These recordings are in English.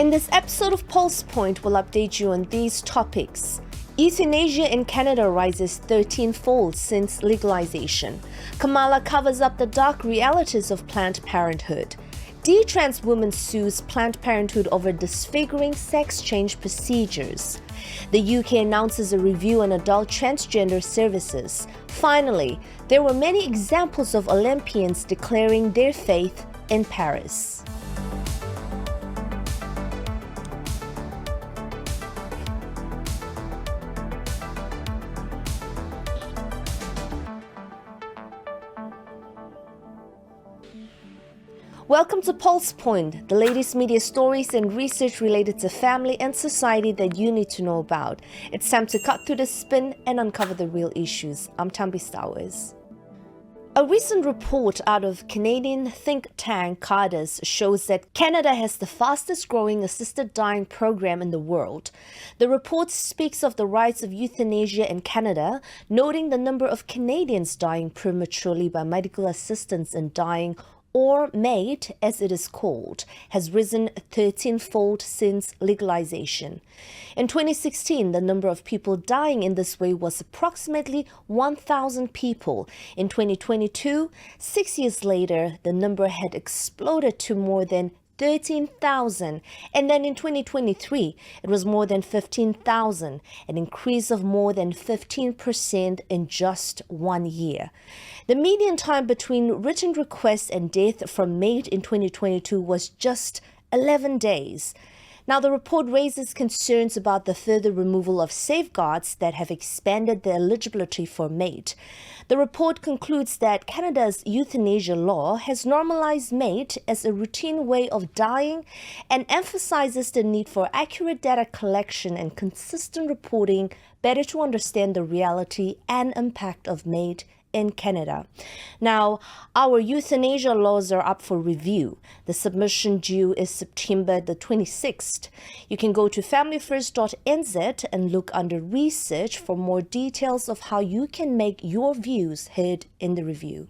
In this episode of PulsePoint, we'll update you on these topics. Euthanasia in Canada rises 13-fold since legalization. Kamala covers up the dark realities of Planned Parenthood. Trans woman sues Planned Parenthood over disfiguring sex change procedures. The UK announces a review on adult transgender services. Finally, there were many examples of Olympians declaring their faith in Paris. Welcome to PulsePoint, the latest media stories and research related to family and society that you need to know about. It's time to cut through the spin and uncover the real issues. I'm Tambi Stowers. A recent report out of Canadian think tank Cardis shows that Canada has the fastest growing assisted dying program in the world. The report speaks of the rise of euthanasia in Canada, noting the number of Canadians dying prematurely by medical assistance in dying or MAID, as it is called, has risen 13-fold since legalization. In 2016, the number of people dying in this way was approximately 1,000 people. In 2022, 6 years later, the number had exploded to more than 13,000, and then in 2023 it was more than 15,000, an increase of more than 15% in just 1 year. The median time between written request and death from MAID in 2022 was just 11 days. Now, the report raises concerns about the further removal of safeguards that have expanded the eligibility for MAID. The report concludes that Canada's euthanasia law has normalized MAID as a routine way of dying and emphasizes the need for accurate data collection and consistent reporting better to understand the reality and impact of MAID in Canada. Now, our euthanasia laws are up for review. The submission due is September the 26th. You can go to familyfirst.nz and look under research for more details of how you can make your views heard in the review.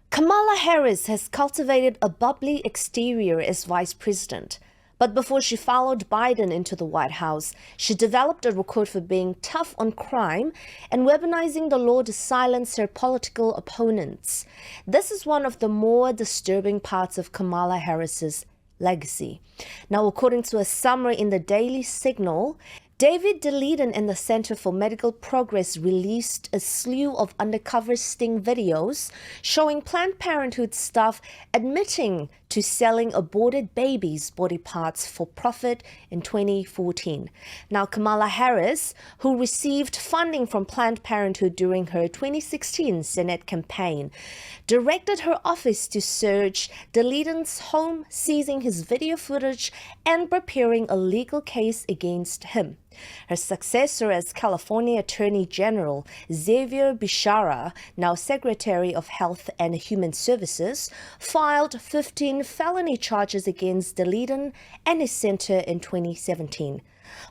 Kamala Harris has cultivated a bubbly exterior as vice president. But before she followed Biden into the White House, she developed a record for being tough on crime and weaponizing the law to silence her political opponents. This is one of the more disturbing parts of Kamala Harris's legacy. Now, according to a summary in the Daily Signal, David DeLeeden and the Center for Medical Progress released a slew of undercover sting videos showing Planned Parenthood staff admitting to selling aborted babies' body parts for profit in 2014. Now, Kamala Harris, who received funding from Planned Parenthood during her 2016 Senate campaign, directed her office to search DeLeeden's home, seizing his video footage and preparing a legal case against him. Her successor as California Attorney General, Xavier Becerra, now Secretary of Health and Human Services, filed 15 felony charges against DeLeeden and his center in 2017.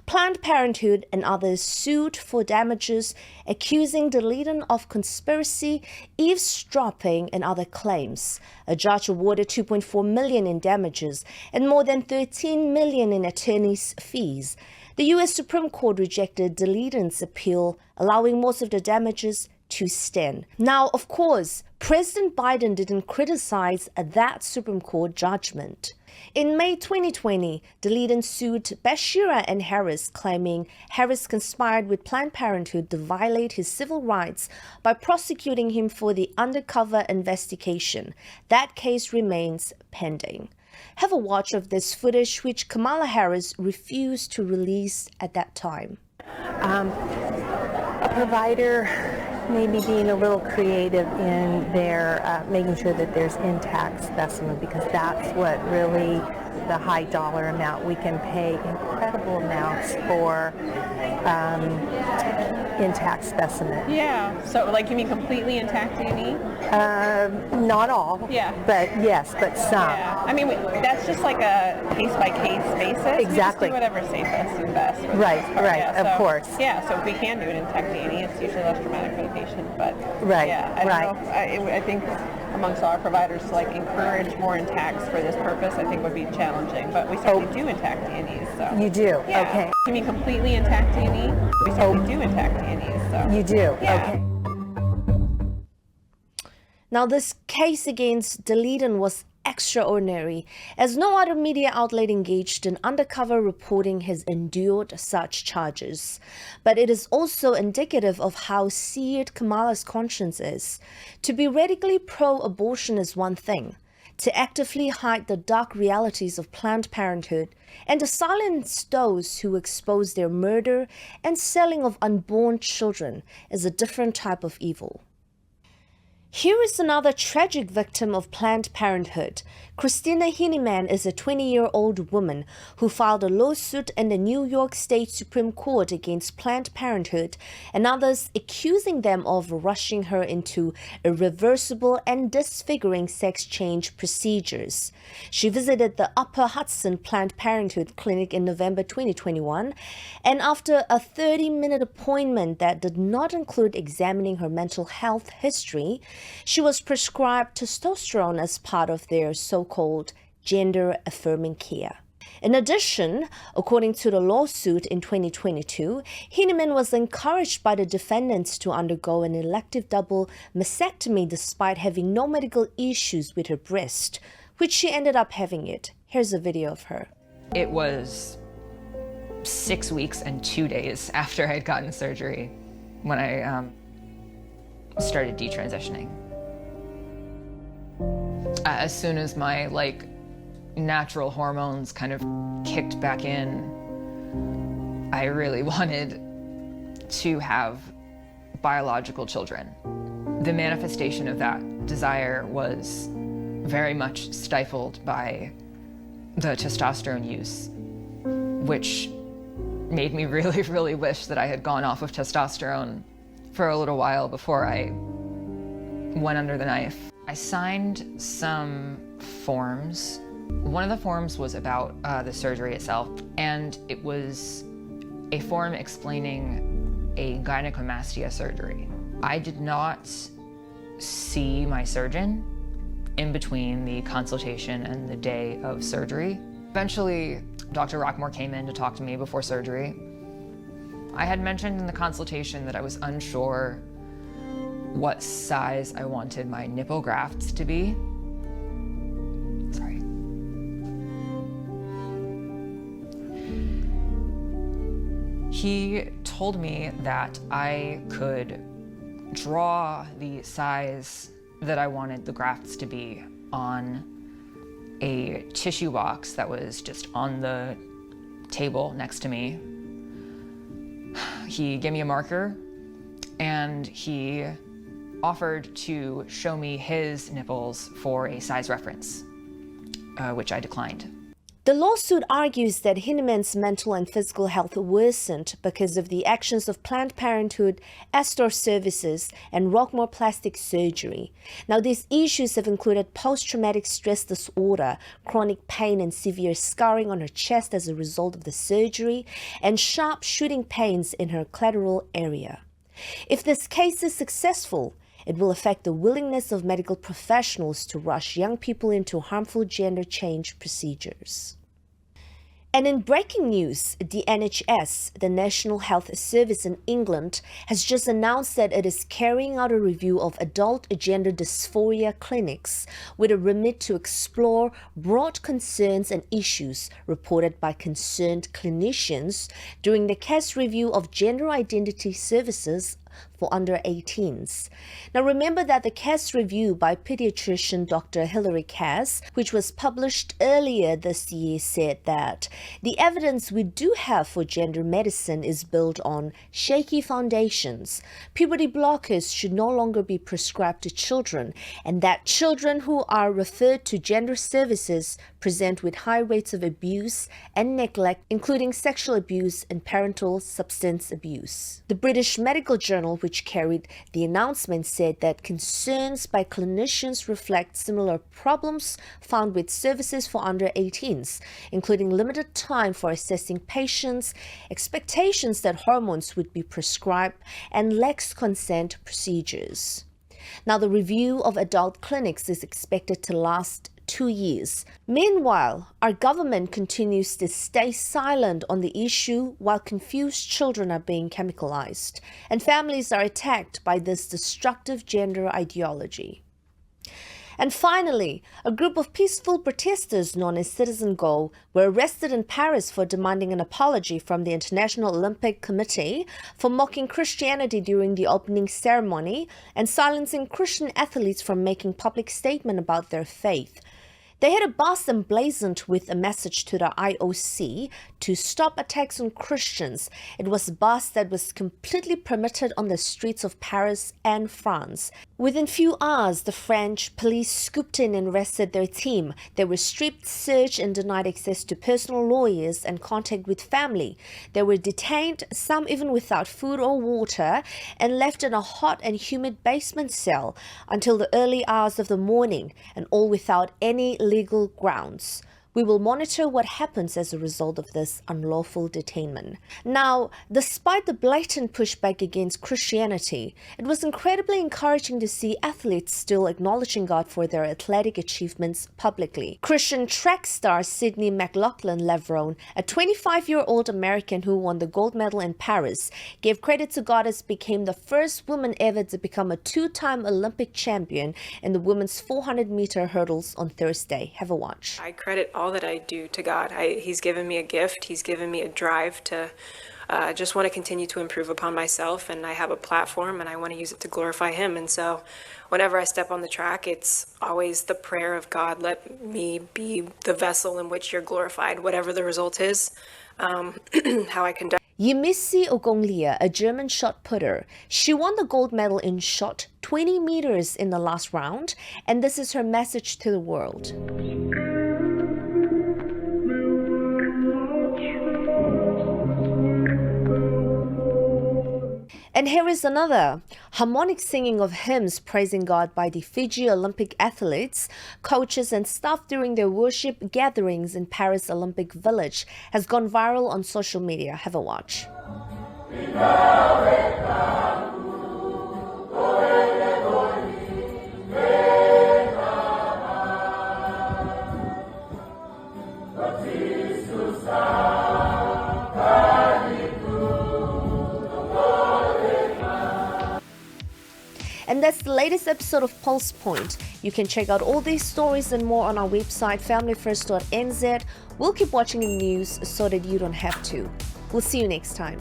Planned Parenthood and others sued for damages, accusing DeLeeden of conspiracy, eavesdropping, and other claims. A judge awarded $2.4 million in damages and more than $13 million in attorney's fees. The U.S. Supreme Court rejected DeLeeden's appeal, allowing most of the damages to stand. Now, of course, President Biden didn't criticize that Supreme Court judgment. In May 2020, DeLeeden sued Becerra and Harris, claiming Harris conspired with Planned Parenthood to violate his civil rights by prosecuting him for the undercover investigation. That case remains pending. Have a watch of this footage, which Kamala Harris refused to release at that time. A provider maybe being a little creative in their making sure that there's intact specimen, because that's what really the high dollar amount. We can pay incredible amounts for intact specimen. Yeah, so like you mean completely intact DNA? Not all. Yeah. But yes, but some. Yeah. I mean, that's just like a case-by-case basis. Exactly. We just do whatever's safest and best. Right, of course. Yeah, so if we can do an intact DNA, it's usually less traumatic for the patient. But right, yeah, I don't know. I think amongst all our providers to like encourage more intacts for this purpose, I think would be challenging. But we certainly do intact D&Es. So. You do? Yeah. Okay. You mean completely intact D&E? We certainly do intact D&Es. So. You do? Yeah. Okay. Now, this case against Daleiden was extraordinary, as no other media outlet engaged in undercover reporting has endured such charges. But it is also indicative of how seared Kamala's conscience is. To be radically pro-abortion is one thing. To actively hide the dark realities of Planned Parenthood and to silence those who expose their murder and selling of unborn children is a different type of evil. Here is another tragic victim of Planned Parenthood. Christina Heinemann is a 20-year-old woman who filed a lawsuit in the New York State Supreme Court against Planned Parenthood and others, accusing them of rushing her into irreversible and disfiguring sex change procedures. She visited the Upper Hudson Planned Parenthood clinic in November 2021, and after a 30-minute appointment that did not include examining her mental health history, she was prescribed testosterone as part of their so-called gender-affirming care. In addition, according to the lawsuit in 2022, Heinemann was encouraged by the defendants to undergo an elective double mastectomy despite having no medical issues with her breast, which she ended up having it. Here's a video of her. It was 6 weeks and 2 days after I had gotten surgery when I started detransitioning. As soon as my natural hormones kind of kicked back in, I really wanted to have biological children. The manifestation of that desire was very much stifled by the testosterone use, which made me really, really wish that I had gone off of testosterone for a little while before I went under the knife. I signed some forms. One of the forms was about the surgery itself, and it was a form explaining a gynecomastia surgery. I did not see my surgeon in between the consultation and the day of surgery. Eventually, Dr. Rockmore came in to talk to me before surgery. I had mentioned in the consultation that I was unsure what size I wanted my nipple grafts to be. Sorry. He told me that I could draw the size that I wanted the grafts to be on a tissue box that was just on the table next to me. He gave me a marker and he offered to show me his nipples for a size reference, which I declined. The lawsuit argues that Heinemann's mental and physical health worsened because of the actions of Planned Parenthood, Astor Services, and Rockmore Plastic Surgery. Now, these issues have included post-traumatic stress disorder, chronic pain and severe scarring on her chest as a result of the surgery, and sharp shooting pains in her clitoral area. If this case is successful, it will affect the willingness of medical professionals to rush young people into harmful gender change procedures. And in breaking news, the NHS, the National Health Service in England, has just announced that it is carrying out a review of adult gender dysphoria clinics with a remit to explore broad concerns and issues reported by concerned clinicians during the CAS review of gender identity services for under 18s. Now remember that the CAS review by pediatrician Dr. Hilary Cass, which was published earlier this year, said that the evidence we do have for gender medicine is built on shaky foundations. Puberty blockers should no longer be prescribed to children, and that children who are referred to gender services present with high rates of abuse and neglect, including sexual abuse and parental substance abuse. The British Medical Journal, which carried the announcement, said that concerns by clinicians reflect similar problems found with services for under 18s, including limited time for assessing patients, expectations that hormones would be prescribed, and lax consent procedures. Now, the review of adult clinics is expected to last 2 years. Meanwhile, our government continues to stay silent on the issue while confused children are being chemicalized and families are attacked by this destructive gender ideology. And finally, a group of peaceful protesters known as Citizen Go were arrested in Paris for demanding an apology from the International Olympic Committee for mocking Christianity during the opening ceremony and silencing Christian athletes from making public statements about their faith. They had a bus emblazoned with a message to the IOC to stop attacks on Christians. It was a bus that was completely permitted on the streets of Paris and France. Within few hours, the French police scooped in and arrested their team. They were stripped, searched, and denied access to personal lawyers and contact with family. They were detained, some even without food or water, and left in a hot and humid basement cell until the early hours of the morning, and all without any legal grounds. We will monitor what happens as a result of this unlawful detainment. Now, despite the blatant pushback against Christianity, it was incredibly encouraging to see athletes still acknowledging God for their athletic achievements publicly. Christian track star Sydney McLaughlin-Levrone, a 25-year-old American who won the gold medal in Paris, gave credit to God as became the first woman ever to become a 2-time Olympic champion in the women's 400-meter hurdles on Thursday. Have a watch. I credit all that I do to God. He's given me a gift. He's given me a drive to just want to continue to improve upon myself, and I have a platform and I want to use it to glorify Him. And so whenever I step on the track, it's always the prayer of God, let me be the vessel in which you're glorified, whatever the result is, how I conduct. Yemisi Ogonglia, a German shot putter. She won the gold medal in shot 20 meters in the last round, and this is her message to the world. And here is another harmonic singing of hymns praising God by the Fiji Olympic athletes, coaches and staff during their worship gatherings in Paris Olympic Village has gone viral on social media. Have a watch. And that's the latest episode of PulsePoint. You can check out all these stories and more on our website, familyfirst.nz. We'll keep watching the news so that you don't have to. We'll see you next time.